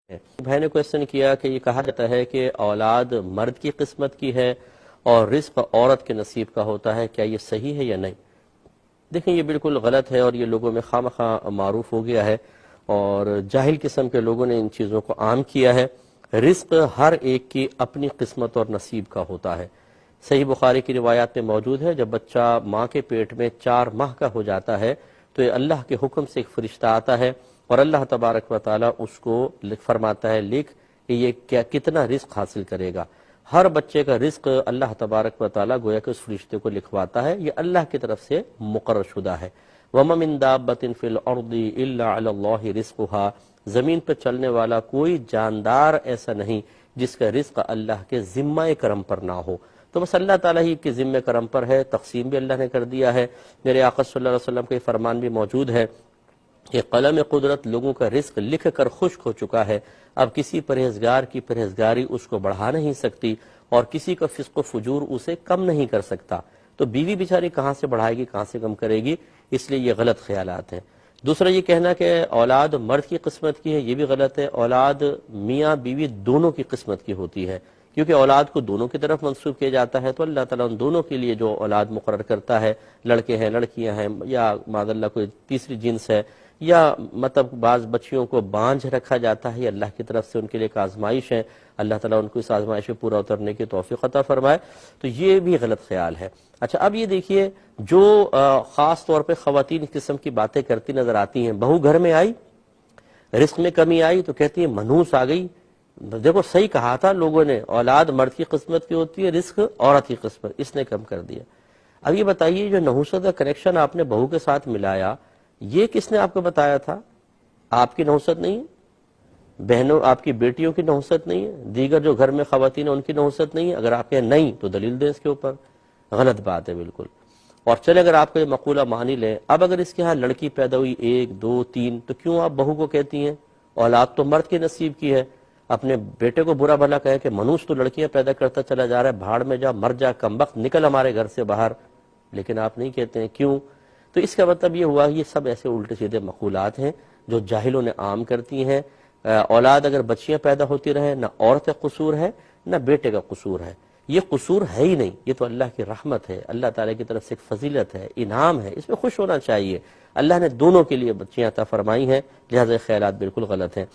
بھائی نے کوشچن کیا کہ یہ کہا جاتا ہے کہ اولاد مرد کی قسمت کی ہے اور رزق عورت کے نصیب کا ہوتا ہے، کیا یہ صحیح ہے یا نہیں؟ دیکھیں، یہ بالکل غلط ہے اور یہ لوگوں میں خواہ مخواہ معروف ہو گیا ہے اور جاہل قسم کے لوگوں نے ان چیزوں کو عام کیا ہے۔ رزق ہر ایک کی اپنی قسمت اور نصیب کا ہوتا ہے۔ صحیح بخاری کی روایات میں موجود ہے، جب بچہ ماں کے پیٹ میں 4 ماہ کا ہو جاتا ہے تو یہ اللہ کے حکم سے ایک فرشتہ آتا ہے اور اللہ تبارک و تعالی اس کو فرماتا ہے لکھ کہ یہ کتنا رزق حاصل کرے گا۔ ہر بچے کا رزق اللہ تبارک و تعالی گویا کہ اس فرشتے کو لکھواتا ہے، یہ اللہ کی طرف سے مقرر شدہ ہے۔ وَمَا مِن دَابَّةٍ فِي الْأَرْضِ إِلَّا عَلَى اللَّهِ رِزْقُهَا، زمین پر چلنے والا کوئی جاندار ایسا نہیں جس کا رزق اللہ کے ذمہ کرم پر نہ ہو، تو بس اللہ تعالیٰ ہی کے ذمہ کرم پر ہے، تقسیم بھی اللہ نے کر دیا ہے۔ میرے آقا صلی اللہ علیہ وسلم کا یہ فرمان بھی موجود ہے کہ قلم قدرت لوگوں کا رزق لکھ کر خشک ہو چکا ہے، اب کسی پرہیزگار کی پرہیزگاری اس کو بڑھا نہیں سکتی اور کسی کا فسق و فجور اسے کم نہیں کر سکتا، تو بیوی بیچاری کہاں سے بڑھائے گی، کہاں سے کم کرے گی؟ اس لیے یہ غلط خیالات ہیں۔ دوسرا یہ کہنا کہ اولاد مرد کی قسمت کی ہے، یہ بھی غلط ہے۔ اولاد میاں بیوی دونوں کی قسمت کی ہوتی ہے، کیونکہ اولاد کو دونوں کی طرف منسوب کیا جاتا ہے، تو اللہ تعالیٰ ان دونوں کے لیے جو اولاد مقرر کرتا ہے، لڑکے ہیں لڑکیاں ہیں یا معاذ اللہ کوئی تیسری جنس ہے، یا مطلب بعض بچیوں کو بانجھ رکھا جاتا ہے، یہ اللہ کی طرف سے ان کے لیے ایک آزمائش ہے، اللہ تعالیٰ ان کو اس آزمائش میں پورا اترنے کی توفیق عطا فرمائے، تو یہ بھی غلط خیال ہے۔ اچھا، اب یہ دیکھیے، جو خاص طور پہ خواتین اس قسم کی باتیں کرتی نظر آتی ہیں، بہو گھر میں آئی، رزق میں کمی آئی تو کہتی ہے منحوس آ گئی۔ دیکھو، صحیح کہا تھا لوگوں نے، اولاد مرد کی قسمت کی ہوتی ہے، رزق عورت کی قسمت، اس نے کم کر دیا۔ اب یہ بتائیے، جو نحوست کا کنیکشن آپ نے بہو کے ساتھ ملایا، یہ کس نے آپ کو بتایا تھا؟ آپ کی نحوست نہیں ہے، بہنوں آپ کی بیٹیوں کی نحوست نہیں ہے، دیگر جو گھر میں خواتین ہیں ان کی نحوست نہیں ہے؟ اگر آپ کہیں نہیں تو دلیل دیں اس کے اوپر، غلط بات ہے بالکل۔ اور چلے اگر آپ کو یہ مقولہ مانی لیں، اب اگر اس کے ہاں لڑکی پیدا ہوئی 1 2 3، تو کیوں آپ بہو کو کہتی ہیں اولاد تو مرد کے نصیب کی ہے؟ اپنے بیٹے کو برا بھلا کہے کہ منوس تو لڑکیاں پیدا کرتا چلا جا رہا ہے، بھاڑ میں جا، مر جا، کمبخت، نکل ہمارے گھر سے باہر، لیکن آپ نہیں کہتے ہیں، کیوں؟ تو اس کا مطلب یہ ہوا یہ سب ایسے الٹے سیدھے مقولات ہیں جو جاہلوں نے عام کرتی ہیں۔ اولاد اگر بچیاں پیدا ہوتی رہیں، نہ عورت کا قصور ہے نہ بیٹے کا قصور ہے، یہ قصور ہے ہی نہیں، یہ تو اللہ کی رحمت ہے، اللہ تعالیٰ کی طرف سے ایک فضیلت ہے، انعام ہے، اس میں خوش ہونا چاہیے۔ اللہ نے دونوں کے لیے بچیاں عطا فرمائی ہیں، لہذا خیالات بالکل غلط ہیں۔